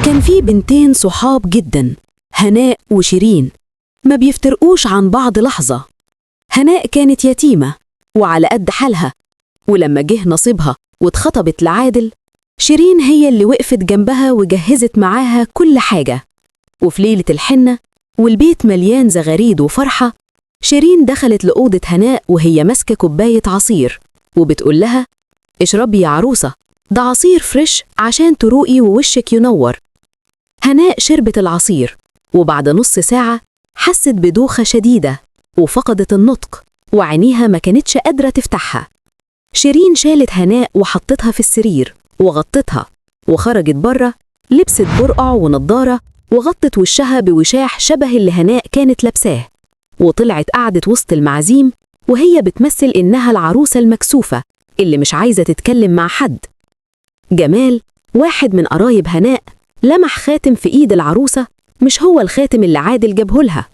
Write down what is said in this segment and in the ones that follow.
كان في بنتين صحاب جدا، هناء وشيرين، ما بيفترقوش عن بعض لحظة. هناء كانت يتيمة وعلى قد حالها، ولما جه نصيبها واتخطبت لعادل، شيرين هي اللي وقفت جنبها وجهزت معاها كل حاجة. وفي ليلة الحنة والبيت مليان زغاريد وفرحة، شيرين دخلت لأوضة هناء وهي ماسكة كوباية عصير وبتقول لها: اشربي يا عروسة، ده عصير فريش عشان تروقي ووشك ينور. هناء شربت العصير، وبعد نص ساعة حست بدوخة شديدة وفقدت النطق، وعينيها ما كانتش قادرة تفتحها. شيرين شالت هناء وحطتها في السرير وغطتها، وخرجت بره، لبست برقع ونضارة وغطت وشها بوشاح شبه اللي هناء كانت لابساه، وطلعت قعدت وسط المعازيم وهي بتمثل إنها العروسة المكسوفة اللي مش عايزة تتكلم مع حد. جمال، واحد من قرايب هناء، لمح خاتم في إيد العروسة، مش هو الخاتم اللي عادل جابهولها،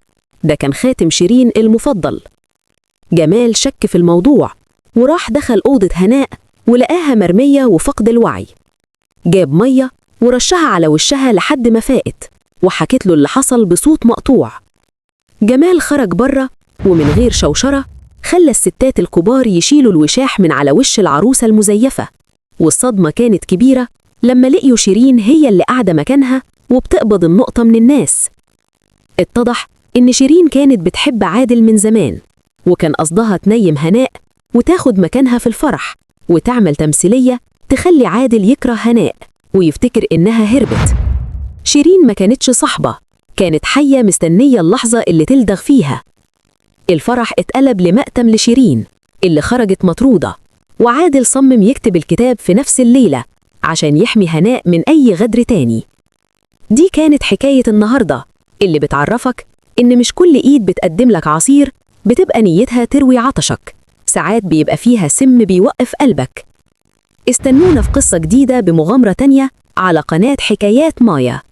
ده كان خاتم شيرين المفضل. جمال شك في الموضوع وراح دخل أوضة هناء ولقاها مرمية وفقد الوعي. جاب مية ورشها على وشها لحد ما فاقت، وحكت له اللي حصل بصوت مقطوع. جمال خرج بره ومن غير شوشرة خلى الستات الكبار يشيلوا الوشاح من على وش العروسة المزيفة، والصدمة كانت كبيرة لما لقيوا شيرين هي اللي قاعدة مكانها وبتقبض النقطة من الناس. اتضح إن شيرين كانت بتحب عادل من زمان، وكان قصدها تنيم هناء وتاخد مكانها في الفرح وتعمل تمثيلية تخلي عادل يكره هناء ويفتكر إنها هربت. شيرين ما كانتش صاحبة، كانت حية مستنية اللحظة اللي تلدغ فيها. الفرح اتقلب لمأتم لشيرين اللي خرجت مطرودة، وعادل صمم يكتب الكتاب في نفس الليلة عشان يحمي هناء من أي غدر تاني. دي كانت حكاية النهاردة اللي بتعرفك إن مش كل إيد بتقدم لك عصير بتبقى نيتها تروي عطشك، ساعات بيبقى فيها سم بيوقف قلبك. استنونا في قصة جديدة بمغامرة تانية على قناة حكايات مايا.